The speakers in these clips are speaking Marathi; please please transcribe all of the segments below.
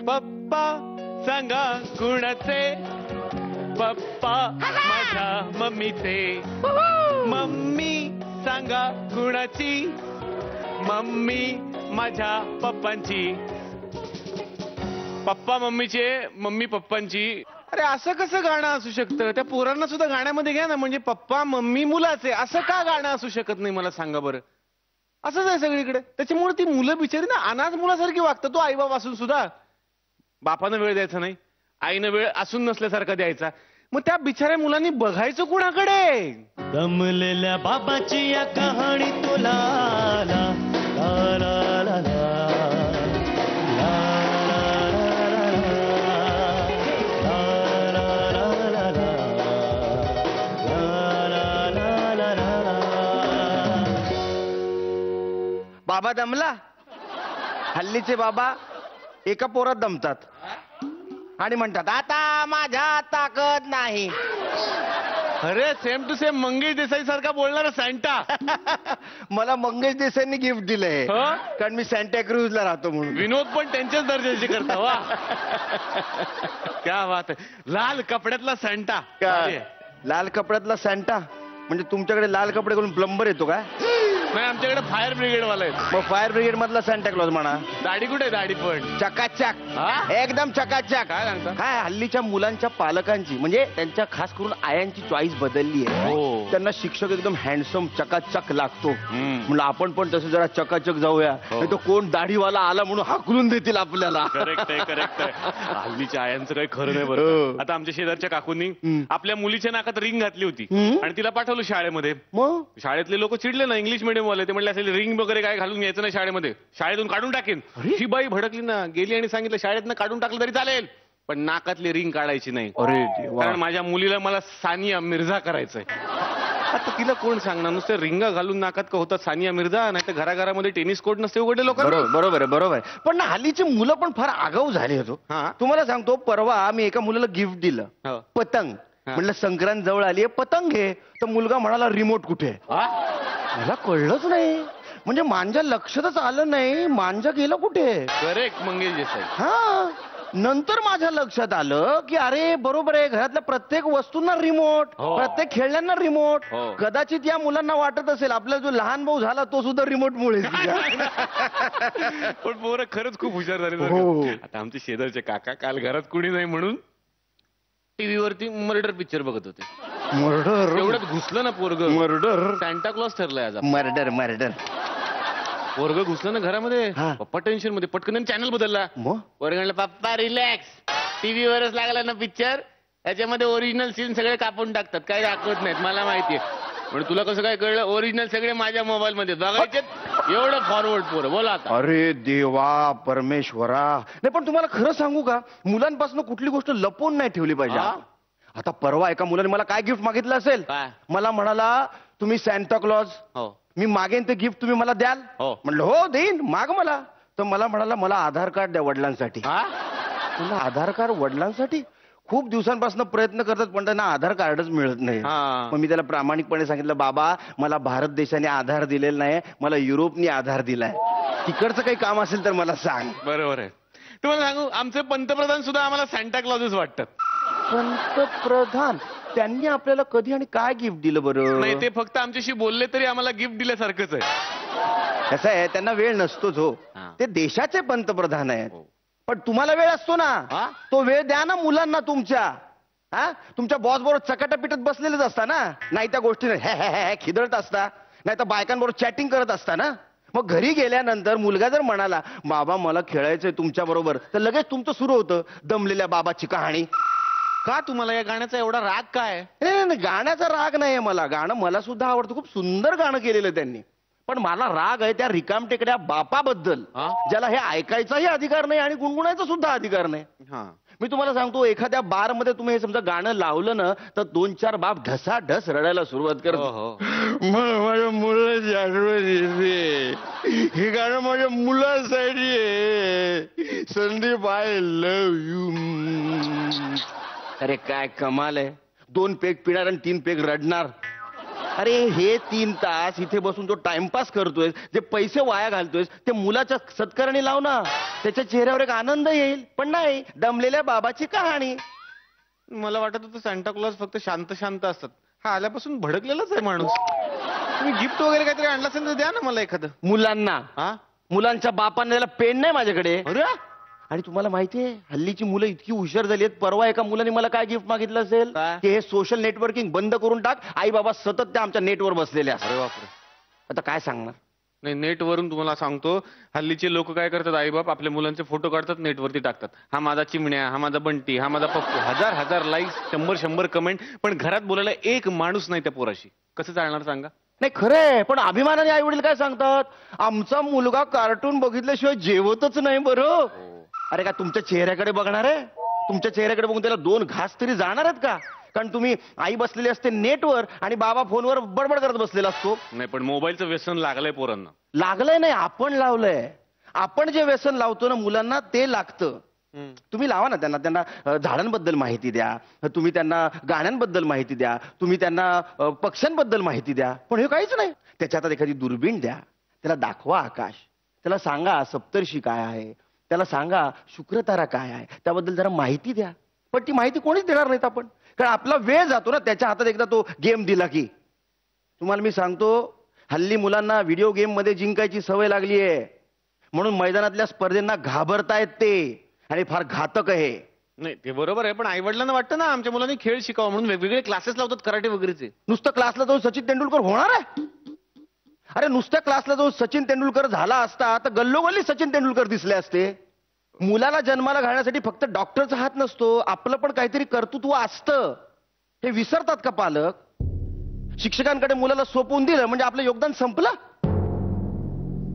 पप्पा सांगा कुणाचे, पप्पा माझ्या मम्मीचे. मम्मी सांगा कुणाची, मम्मी माझ्या पप्पांची. पप्पा मम्मीचे, मम्मी पप्पांची. अरे असं कसं गाणं असू शकतं? त्या पोरांना सुद्धा गाण्यामध्ये घ्या ना. म्हणजे पप्पा मम्मी मुलाचे, असं का गाणं असू शकत नाही मला सांगा बरं. असंच आहे सगळीकडे. त्याच्यामुळे ती मुलं बिचारी ना अनाथ मुलासारखी वागतात. तो आई बाबा असून सुद्धा बापानं वेळ द्यायचा नाही, आईनं वेळ असून नसल्यासारखा द्यायचा. मग त्या बिचाऱ्या मुलांनी बघायचं कुणाकडे? दमलेल्या बाबाची या कहाणी तुला ला ला ला ला बाबा दमला. हल्लीचे बाबा एका पोरात दमतात आणि म्हणतात आता माझ्या ताकद नाही. अरे same to same Mangesh Desai सारखा बोलणारा सॅन्टा. मला मंगेश देसाईंनी गिफ्ट दिलंय हो? कारण मी सॅन्टा क्रूजला राहतो म्हणून. विनोद पण त्यांच्याच दर्जाचे करता. वा क्या बात आहे. लाल कपड्यातला सॅन्टा. लाल कपड्यातला सॅन्टा म्हणजे तुमच्याकडे लाल कपडे घालून प्लंबर येतो काय? नाही, आमच्याकडे फायर ब्रिगेड वाला आहे. मग फायर ब्रिगेड मधला सॅन्टा क्लॉज म्हणा. दाढी कुठे? दाढी पण चकाचक, हा? एकदम चकाचक. काय सांगता? काय हल्लीच्या मुलांच्या पालकांची म्हणजे त्यांच्या खास करून आयांची चॉईस बदलली आहे. हो. त्यांना शिक्षक एकदम हँडसम चकाचक लागतो. हम्म. म्हणलं आपण पण तसं जरा चकाचक जाऊया. हो. नाही तर कोण दाढीवाला आला म्हणून हाकलून देतील आपल्याला. करेक्ट आहे, करेक्ट आहे. हल्लीच्या आयांचं काही खरं नाही हो. बरं. आता आमच्या शेजारच्या काकूंनी आपल्या मुलीच्या नाकात रिंग घातली होती आणि तिला पाठवलं शाळेमध्ये. मग शाळेतले लोक चिडले ना, इंग्लिश मिडियम वाले. ते म्हणले असेल रिंग वगैरे काय घालून घ्यायचं नाही शाळेमध्ये, शाळेतून काढून टाकेन. ही बाई भडकली ना, गेली आणि सांगितलं शाळेतनं काढून टाकलं तरी चालेल पण नाकातली रिंग काढायची नाही. अरे देवा. कारण माझ्या मुलीला मला सानिया मिर्झा करायचंय. आता तिला कोण सांगणार? नुसते रिंगा घालून नाकात का होतात सानिया मिर्झा? नाही तर घराघरामध्ये टेनिस कोर्ट नसते उघडले लोक. बरोबर आहे, बरोबर आहे. पण ना हल्लीची मुलं पण फार आगाऊ झाली होतो. हा. तुम्हाला सांगतो, परवा मी एका मुलाला गिफ्ट दिलं, हो. पतंग. हा. म्हणलं संक्रांत जवळ आलीये, पतंग घे. तर मुलगा म्हणाला रिमोट कुठे? हा? मला कळलंच नाही. म्हणजे मांजा लक्षातच आलं नाही मांजा गेला कुठे. करेक्ट मंगेश देसाई. हा, नंतर माझ्या लक्षात आलं की अरे बरोबर आहे, घरातल्या प्रत्येक वस्तूंना रिमोट, हो. प्रत्येक खेळण्यांना रिमोट. हो. कदाचित या मुलांना वाटत असेल आपला जो लहान भाऊ झाला तो सुद्धा रिमोट मुळे. पण पोरं खरंच खूप हुशार झाले बरं हो. का. आता आमचे शेजारचे काका काल घरात कुणी नाही म्हणून टीव्हीवरती मर्डर पिक्चर बघत होते. मर्डर? एवढ्यात घुसलं ना पोरग. मर्डर? सॅन्टा क्लॉज ठरलाय आज. Murder murder. पोरग घुसलं ना घरामध्ये, हा. पप्पा टेन्शन मध्ये, पटकन चॅनल बदलला. मग पोरग म्हणलं पप्पा रिलॅक्स, टीव्हीवरच लागला ना पिक्चर, त्याच्यामध्ये ओरिजिनल सीन सगळे कापून टाकतात, काही दाखवत नाहीत. मला माहितीये. म्हणजे तुला कसं काय कळलं? ओरिजिनल सगळे माझ्या मोबाईल मध्ये बघायचे. एवढं फॉरवर्ड पोरं. बोला आता. अरे देवा परमेश्वरा. नाही पण तुम्हाला खरं सांगू का, मुलांपासून कुठली गोष्ट लपवून नाही ठेवली पाहिजे. हा? आता परवा एका मुलाने मला काय गिफ्ट मागितलं असेल? काय? मला म्हणाला तुम्ही सॅन्टा क्लॉज, हो मी मागेन ते गिफ्ट तुम्ही मला द्याल? हो. म्हणलं हो देईन, माग मला. तर मला म्हणाला मला आधार कार्ड द्या वडिलांसाठी. हा? म्हणलं आधार कार्ड वडिलांसाठी? खूप दिवसांपासून प्रयत्न करतात पण त्यांना आधार कार्डच मिळत नाही. हा. मग मी त्याला प्रामाणिकपणे सांगितलं बाबा मला भारत देशाने आधार दिलेला नाही, मला युरोपने आधार दिलाय. तिकडचं काही काम असेल तर मला सांग. बरोबर आहे. तुम्हाला सांगू, आमचे पंतप्रधान सुद्धा आम्हाला सॅन्टा क्लॉजच वाटतात. पंतप्रधान? त्यांनी आपल्याला कधी आणि काय गिफ्ट दिलं बरं? नाही, ते फक्त आमच्याशी बोलले तरी आम्हाला गिफ्ट दिल्यासारखंच आहे. कसं आहे, त्यांना वेळ नसतोच हो. हा. ते देशाचे पंतप्रधान आहेत. हो. पण तुम्हाला वेळ असतो ना, हा? तो वेळ द्या ना मुलांना तुमच्या. हा, तुमच्या बॉस बरोबर चकाटापिटत बसलेलेच असता ना, नाही त्या गोष्टीने हे खिदळत असता, नाही तर बायकांबरोबर चॅटिंग करत असता ना. मग घरी गेल्यानंतर मुलगा जर म्हणाला बाबा मला खेळायचंय तुमच्या बरोबर, तर लगेच तुमचं सुरू होतं दमलेल्या बाबाची कहाणी. का तुम्हाला या गाण्याचा एवढा राग काय? नाही, गाण्याचा राग नाहीये मला. गाणं मला सुद्धा आवडतं, खूप सुंदर गाणं केलेलं त्यांनी. पण मला राग आहे त्या रिकामटेकड्या बापाबद्दल, हा? ज्याला हे ऐकायचाही अधिकार नाही आणि गुणगुणायचा सुद्धा अधिकार नाही. हा. मी तुम्हाला सांगतो, एखाद्या बार मध्ये तुम्ही हे समजा गाणं लावलं ना, तर 2-4 बाप ढसाढस रडायला सुरुवात करतो. हो. मला माझ्या मुलाची आठवण येते. हे गाणं माझ्या मुलासाठी आहे. Sandeep I love you. अरे काय कमाल आहे. 2 पेग पिणार आणि 3 पेग रडणार. अरे हे 3 तास इथे बसून तो टाइमपास करतोय, जे पैसे वाया घालतोय ते मुलाच्या सत्कारणी लाव ना. त्याच्या चेहऱ्यावर एक आनंद येईल. पण नाही, दमलेल्या बाबाची कहाणी. मला वाटत होतं सांता क्लॉज फक्त शांत शांत असतात. हा आल्यापासून भडकलेलाच आहे माणूस. तुम्ही गिफ्ट वगैरे काहीतरी आणलं असेल तर द्या ना मला एखादं. मुलांना, हा मुलांच्या बापांना द्यायला पेन नाही माझ्याकडे. अरे आणि तुम्हाला माहितीये हल्लीची मुलं इतकी हुशार झाली आहेत. परवा एका मुलाने मला काय गिफ्ट मागितलं असेल काय? की हे सोशल नेटवर्किंग बंद करून टाक. आई बाबा सतत त्या आमच्या नेटवर बसलेले असतात. अरे बापरे. आता काय सांगणार. नाही, नेटवरून तुम्हाला सांगतो, हल्लीचे लोक काय करतात, आई बाप आपल्या मुलांचे फोटो काढतात, नेटवरती टाकतात. हा माझा चिमण्या, हा माझा बंटी, हा माझा पप्पू. हजार हजार लाईक्स, 100 कमेंट, पण घरात बोलायला एक माणूस नाही त्या पोराशी. कसं चालणार सांगा. नाही खरंय, पण अभिमानाने आई वडील काय सांगतात, आमचा मुलगा कार्टून बघितल्याशिवाय जेवतच नाही बरं. अरे का तुमच्या चेहऱ्याकडे बघणार आहे? तुमच्या चेहऱ्याकडे बघून त्याला 2 घास तरी जाणार आहेत का? कारण तुम्ही आई बसलेली असते नेटवर आणि बाबा फोनवर बडबड करत बसलेला असतो. नाही, पण मोबाईलचं व्यसन लागलंय पोरांना. लागलंय नाही, आपण लावलंय. आपण जे व्यसन लावतो ना मुलांना ते लागतं. तुम्ही लावा ना त्यांना. त्यांना झाडांबद्दल माहिती द्या, तुम्ही त्यांना गाण्यांबद्दल माहिती द्या, तुम्ही त्यांना पक्ष्यांबद्दल माहिती द्या. पण हे काहीच नाही. त्याच्या हातात एखादी दुर्बीण द्या, त्याला दाखवा आकाश, त्याला सांगा सप्तर्षी काय आहे, त्याला सांगा शुक्रतारा काय आहे, त्याबद्दल जरा माहिती द्या. पण ती माहिती कोणीच देणार नाहीत आपण, कारण आपला वेळ जातो ना त्याच्या हातात एकदा तो गेम दिला की. तुम्हाला मी सांगतो, हल्ली मुलांना व्हिडिओ गेम मध्ये जिंकायची सवय लागली आहे, म्हणून मैदानातल्या स्पर्धेंना घाबरतायत ते, आणि फार घातक आहे. नाही ते बरोबर आहे, पण आई वडिलांना वाटतं ना आमच्या मुलांनी खेळ शिकावा म्हणून वेगवेगळे क्लासेस लावतात, कराटे वगैरेचे. नुसतं क्लासला जाऊन सचिन तेंडुलकर होणार आहे? अरे नुसत्या क्लासला जाऊन सचिन तेंडुलकर झाला असता तर गल्लोगल्ली सचिन तेंडुलकर दिसले असते. मुलाला जन्माला घालण्यासाठी फक्त डॉक्टरचा हात नसतो, आपलं पण काहीतरी कर्तृत्व असतं. हे विसरतात का पालक? शिक्षकांकडे मुलाला सोपवून दिलं म्हणजे आपलं योगदान संपलं.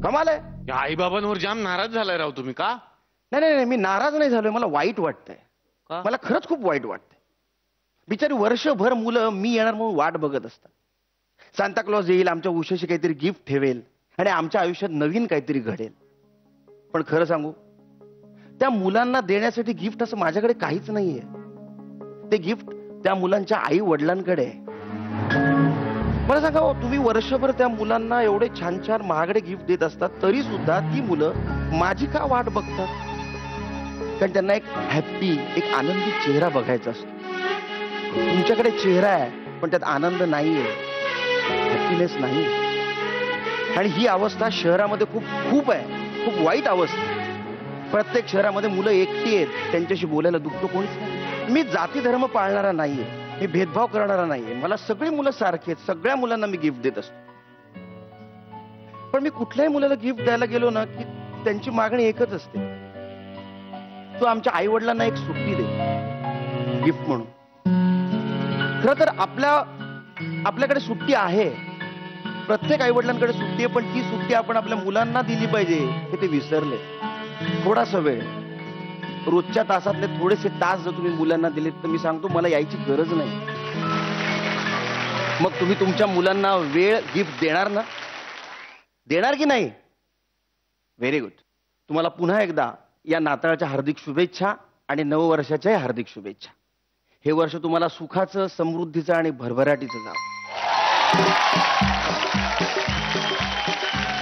कमाल आहे. या आई बाबांवर जाम नाराज झालाय राव तुम्ही. का? नाही नाही, मी नाराज नाही झालोय, मला वाईट वाटतंय. का? मला खरंच खूप वाईट वाटतंय. बिचारी वर्षभर मुलं मी येणार म्हणून वाट बघत असतात. सांता क्लॉज येईल, आमच्या उशाशी काहीतरी गिफ्ट ठेवेल आणि आमच्या आयुष्यात नवीन काहीतरी घडेल. पण खरं सांगू, त्या मुलांना देण्यासाठी गिफ्ट असं माझ्याकडे काहीच नाहीये. ते गिफ्ट त्या मुलांच्या आई वडिलांकडे आहे. मला सांगा, तुम्ही वर्षभर त्या मुलांना एवढे छान छान महागडे गिफ्ट देत असतात, तरी सुद्धा ती मुलं माझी का वाट बघतात? कारण त्यांना एक हॅप्पी, एक आनंदी चेहरा बघायचा असतो. तुमच्याकडे चेहरा आहे पण त्यात आनंद नाहीये, हॅपीनेस नाही. आणि ही अवस्था शहरामध्ये खूप खूप आहे, खूप वाईट अवस्था. प्रत्येक शहरामध्ये मुलं एकटी आहेत, त्यांच्याशी बोलायला दुखतं कोणीच नाही. मी जाती धर्म पाळणारा नाहीये, मी भेदभाव करणारा नाहीये. मला सगळी मुलं सारखी आहेत, सगळ्या मुलांना मी गिफ्ट देत असतो. पण मी कुठल्याही मुलाला गिफ्ट द्यायला गेलो ना की त्यांची मागणी एकच असते, तू आमच्या आई वडिलांना एक सुट्टी दे गिफ्ट म्हणून. खरं तर आपल्याकडे सुट्टी आहे, प्रत्येक आई वडिलांकडे सुट्टी आहे, पण ती सुट्टी आपण आपल्या मुलांना दिली पाहिजे हे ते विसरले. थोडासा वेळ, रोजच्या तासातले थोडेसे तास जर तुम्ही मुलांना दिलेत तर मी सांगतो मला यायची गरज नाही. मग तुम्ही तुमच्या मुलांना वेळ गिफ्ट देणार ना? देणार की नाही? Very good. तुम्हाला पुन्हा एकदा या नाताळच्या हार्दिक शुभेच्छा आणि नववर्षाच्याही हार्दिक शुभेच्छा. हे वर्ष तुम्हाला सुखाचं, समृद्धीचं आणि भरभराटीचं जावं.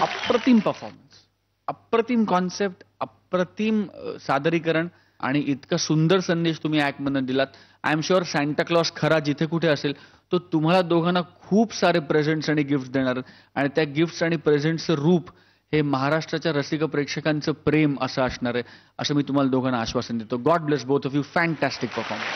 अप्रतिम परफॉर्मन्स, अप्रतिम कॉन्सेप्ट, अप्रतिम सादरीकरण आणि इतका सुंदर संदेश तुम्ही ऍक्ट मधून दिलात. I am sure Santa Claus खरा जिथे कुठे असेल तो तुम्हाला दोघांना खूप सारे प्रेझेंट्स आणि गिफ्ट देणार, आणि त्या गिफ्ट्स आणि प्रेझेंट्सचं रूप हे महाराष्ट्राच्या रसिक प्रेक्षकांचं प्रेम असं असणार आहे, असं मी तुम्हाला दोघांना आश्वासन देतो. God bless both of you. Fantastic performance.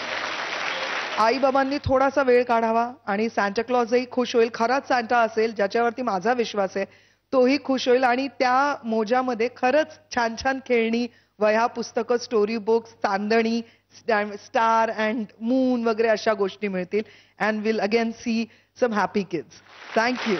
आई बाबांनी थोडासा वेळ काढावा आणि सांता क्लॉजही खुश होईल. खराच सांता असेल ज्याच्यावरती माझा विश्वास आहे, तोही खुश होईल आणि त्या मोजामध्ये खरंच छान छान खेळणी, वह्या, पुस्तकं, स्टोरी बुक्स, चांदणी, स्टार अँड मून वगैरे अशा गोष्टी मिळतील. And will again see some happy kids. Thank you.